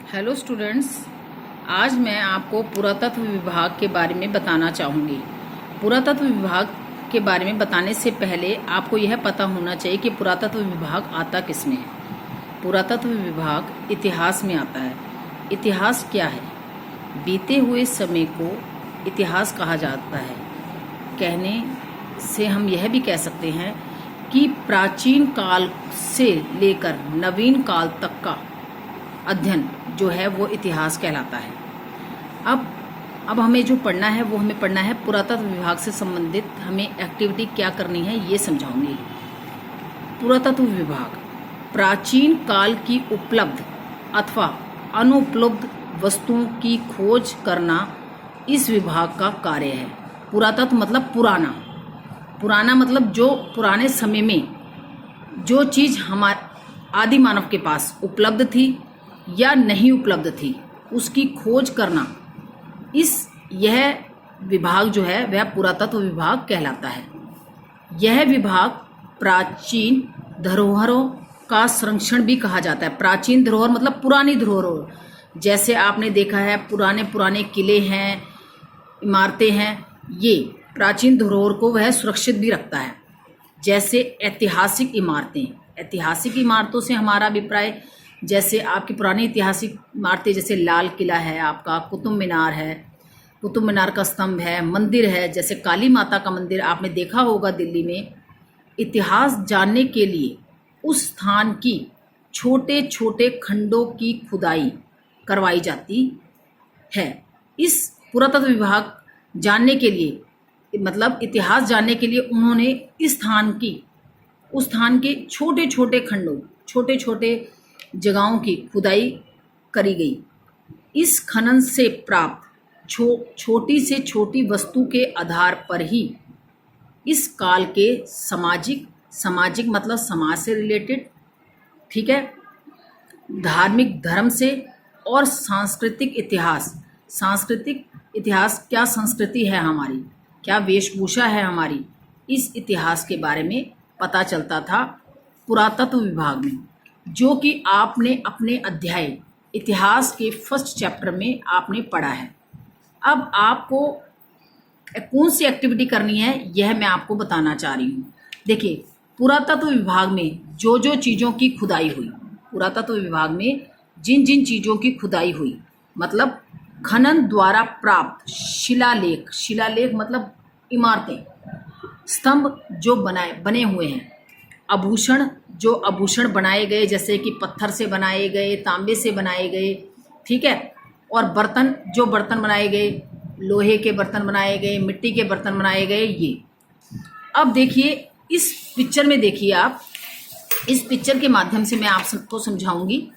Hello students, आज मैं आपको पुरातत्व विभाग के बारे में बताना चाहूँगी। पुरातत्व विभाग के बारे में बताने से पहले आपको यह पता होना चाहिए कि पुरातत्व विभाग आता किस में है। पुरातत्व विभाग इतिहास में आता है। इतिहास क्या है? बीते हुए समय को इतिहास कहा जाता है। कहने से हम यह भी कह सकते हैं कि प्राचीन काल से लेकर नवीन काल तक का अध्ययन जो है वो इतिहास कहलाता है। अब हमें जो पढ़ना है वो हमें पढ़ना है पुरातत्व विभाग से संबंधित हमें एक्टिविटी क्या करनी है ये समझाऊंगी। पुरातत्व विभाग प्राचीन काल की उपलब्ध अथवा अनुपलब्ध वस्तुओं की खोज करना इस विभाग का कार्य है। पुरातत्व मतलब पुराना मतलब जो पुराने समय में जो चीज़ हमारे आदि मानव के पास उपलब्ध थी या नहीं उपलब्ध थी उसकी खोज करना, यह विभाग जो है वह पुरातत्व विभाग कहलाता है। यह विभाग प्राचीन धरोहरों का संरक्षण भी कहा जाता है। प्राचीन धरोहर मतलब पुरानी धरोहर, जैसे आपने देखा है पुराने किले हैं, इमारतें हैं, ये प्राचीन धरोहर को वह सुरक्षित भी रखता है। जैसे ऐतिहासिक इमारतों से हमारा अभिप्राय जैसे आपकी पुरानी ऐतिहासिक इमारतें, जैसे लाल किला है, आपका कुतुब मीनार है, कुतुब मीनार का स्तंभ है, मंदिर है, जैसे काली माता का मंदिर आपने देखा होगा दिल्ली में। इतिहास जानने के लिए उस स्थान की छोटे छोटे खंडों की खुदाई करवाई जाती है। इस पुरातत्व विभाग जानने के लिए मतलब इतिहास जानने के लिए उन्होंने उस स्थान के छोटे छोटे खंडों, छोटे छोटे जगहों की खुदाई करी गई। इस खनन से प्राप्त छोटी से छोटी वस्तु के आधार पर ही इस काल के सामाजिक मतलब समाज से रिलेटेड, ठीक है, धार्मिक धर्म से और सांस्कृतिक इतिहास क्या संस्कृति है हमारी, क्या वेशभूषा है हमारी, इस इतिहास के बारे में पता चलता था पुरातत्व विभाग में, जो कि आपने अपने अध्याय इतिहास के फर्स्ट चैप्टर में आपने पढ़ा है। अब आपको कौन सी एक्टिविटी करनी है यह मैं आपको बताना चाह रही हूँ। देखिए, पुरातत्व विभाग में जो जो चीज़ों की खुदाई हुई, पुरातत्व विभाग में जिन जिन चीज़ों की खुदाई हुई मतलब खनन द्वारा प्राप्त शिलालेख मतलब इमारतें, स्तंभ जो बने हुए हैं, आभूषण बनाए गए जैसे कि पत्थर से बनाए गए, तांबे से बनाए गए, ठीक है, और बर्तन बनाए गए, लोहे के बर्तन बनाए गए, मिट्टी के बर्तन बनाए गए। ये अब देखिए इस पिक्चर में, देखिए आप इस पिक्चर के माध्यम से मैं आप सबको समझाऊंगी।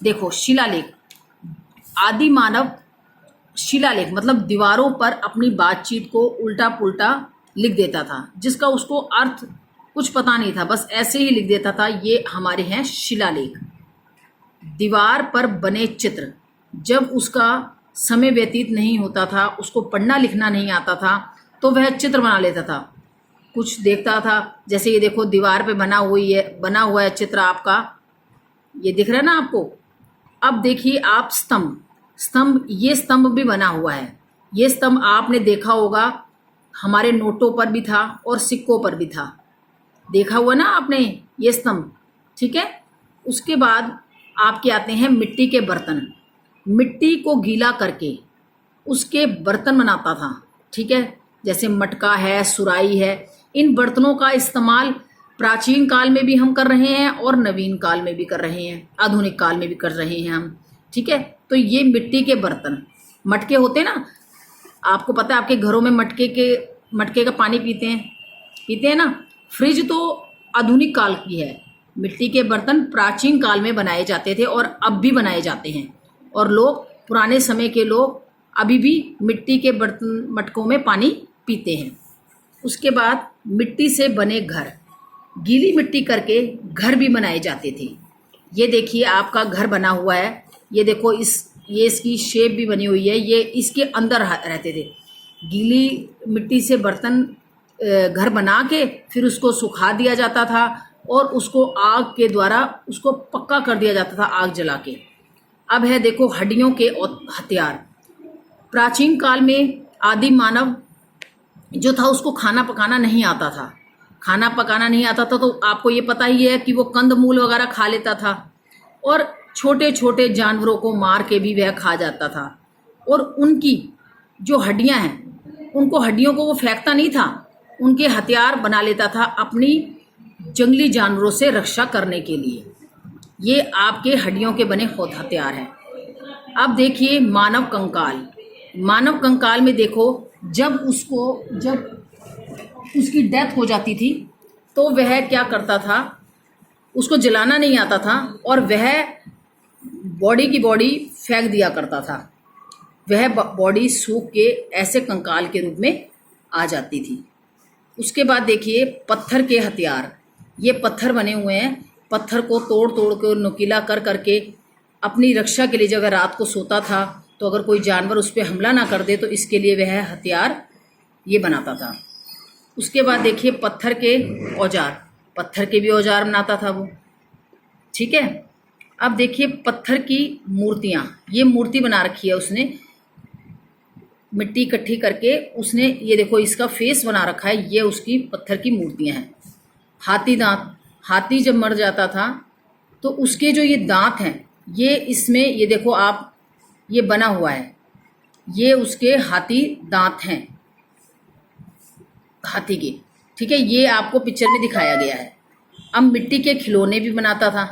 देखो, शिलालेख, आदि मानव शिलालेख मतलब दीवारों पर अपनी बातचीत को उल्टा पुल्टा लिख देता था, जिसका उसको अर्थ कुछ पता नहीं था, बस ऐसे ही लिख देता था। ये हमारे हैं शिलालेख। दीवार पर बने चित्र, जब उसका समय व्यतीत नहीं होता था, उसको पढ़ना लिखना नहीं आता था, तो वह चित्र बना लेता था। कुछ देखता था, जैसे ये देखो दीवार पे बना हुआ है चित्र आपका, ये दिख रहा है ना आपको। अब देखिए आप ये स्तंभ भी बना हुआ है। ये स्तंभ आपने देखा होगा, हमारे नोटों पर भी था और सिक्कों पर भी था, देखा हुआ ना आपने ये स्तंभ, ठीक है। उसके बाद आपके आते हैं मिट्टी के बर्तन। मिट्टी को गीला करके उसके बर्तन बनाता था, ठीक है, जैसे मटका है, सुराही है। इन बर्तनों का इस्तेमाल प्राचीन काल में भी हम कर रहे हैं और नवीन काल में भी कर रहे हैं, आधुनिक काल में भी कर रहे हैं हम, ठीक है। तो ये मिट्टी के बर्तन, मटके होते हैं ना, आपको पता है आपके घरों में मटके का पानी पीते हैं ना। फ्रिज तो आधुनिक काल की है। मिट्टी के बर्तन प्राचीन काल में बनाए जाते थे और अब भी बनाए जाते हैं, और पुराने समय के लोग अभी भी मिट्टी के बर्तन मटकों में पानी पीते हैं। उसके बाद मिट्टी से बने घर, गीली मिट्टी करके घर भी बनाए जाते थे। ये देखिए आपका घर बना हुआ है, ये देखो ये इसकी शेप भी बनी हुई है, ये इसके अंदर रहते थे। गीली मिट्टी से बर्तन घर बना के फिर उसको सुखा दिया जाता था और उसको आग के द्वारा उसको पक्का कर दिया जाता था, आग जला के। अब है देखो हड्डियों के हथियार। प्राचीन काल में आदि मानव जो था उसको खाना पकाना नहीं आता था। खाना पकाना नहीं आता था तो आपको ये पता ही है कि वो कंदमूल वगैरह खा लेता था और छोटे छोटे जानवरों को मार के भी वह खा जाता था। और उनकी जो हड्डियां हैं उनको हड्डियों को वो फेंकता नहीं था, उनके हथियार बना लेता था अपनी जंगली जानवरों से रक्षा करने के लिए। ये आपके हड्डियों के बने हथियार हैं। अब देखिए मानव कंकाल। मानव कंकाल में देखो जब उसकी डेथ हो जाती थी तो वह क्या करता था, उसको जलाना नहीं आता था और वह बॉडी की बॉडी फेंक दिया करता था। वह बॉडी सूख के ऐसे कंकाल के रूप में आ जाती थी। उसके बाद देखिए पत्थर के हथियार। ये पत्थर बने हुए हैं, पत्थर को तोड़ तोड़ के नुकीला कर करके अपनी रक्षा के लिए, जब वह रात को सोता था तो अगर कोई जानवर उस पर हमला ना कर दे तो इसके लिए वह हथियार ये बनाता था। उसके बाद देखिए पत्थर के औजार, पत्थर के भी औजार बनाता था वो, ठीक है। अब देखिए पत्थर की मूर्तियाँ। ये मूर्ति बना रखी है उसने, मिट्टी इकट्ठी करके उसने, ये देखो इसका फेस बना रखा है, ये उसकी पत्थर की मूर्तियाँ हैं। हाथी दांत। हाथी जब मर जाता था तो उसके जो ये दांत हैं ये इसमें, ये देखो आप, ये बना हुआ है, ये उसके हाथी दांत हैं हाथी के, ठीक है। ये आपको पिक्चर में दिखाया गया है। अब मिट्टी के खिलौने भी बनाता था।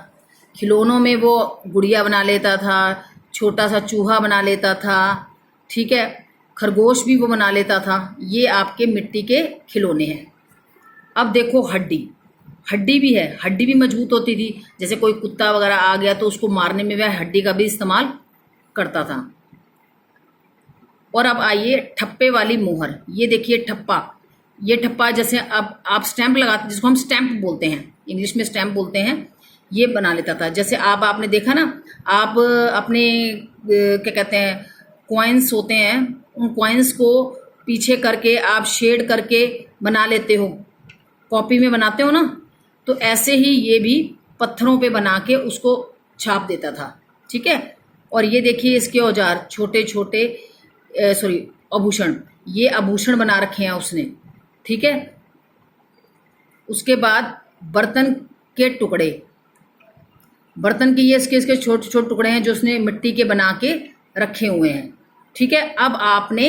खिलौनों में वो गुड़िया बना लेता था, छोटा सा चूहा बना लेता था, ठीक है, खरगोश भी वो बना लेता था। ये आपके मिट्टी के खिलौने हैं। अब देखो हड्डी। हड्डी भी है, हड्डी भी मजबूत होती थी। जैसे कोई कुत्ता वगैरह आ गया तो उसको मारने में वह हड्डी का भी इस्तेमाल करता था। और अब आइए ठप्पे वाली मोहर। ये देखिए ठप्पा। ये ठप्पा जैसे अब आप स्टैंप लगाते, जिसको हम स्टैंप बोलते हैं, इंग्लिश में स्टैंप बोलते हैं, ये बना लेता था। जैसे आपने देखा ना, आप अपने क्या कहते हैं, कॉइन्स होते हैं, उन कॉइन्स को पीछे करके आप शेड करके बना लेते हो, कॉपी में बनाते हो ना, तो ऐसे ही ये भी पत्थरों पे बना के उसको छाप देता था, ठीक है। और ये देखिए इसके औजार, छोटे छोटे आभूषण। ये आभूषण बना रखे हैं उसने, ठीक है। उसके बाद बर्तन के टुकड़े। बर्तन के ये इसके छोटे छोटे टुकड़े हैं जो उसने मिट्टी के बना के रखे हुए हैं, ठीक है। अब आपने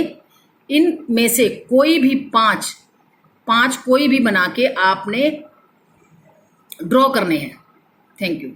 इन में से कोई भी पांच कोई भी बना के आपने ड्रॉ करने हैं। Thank you.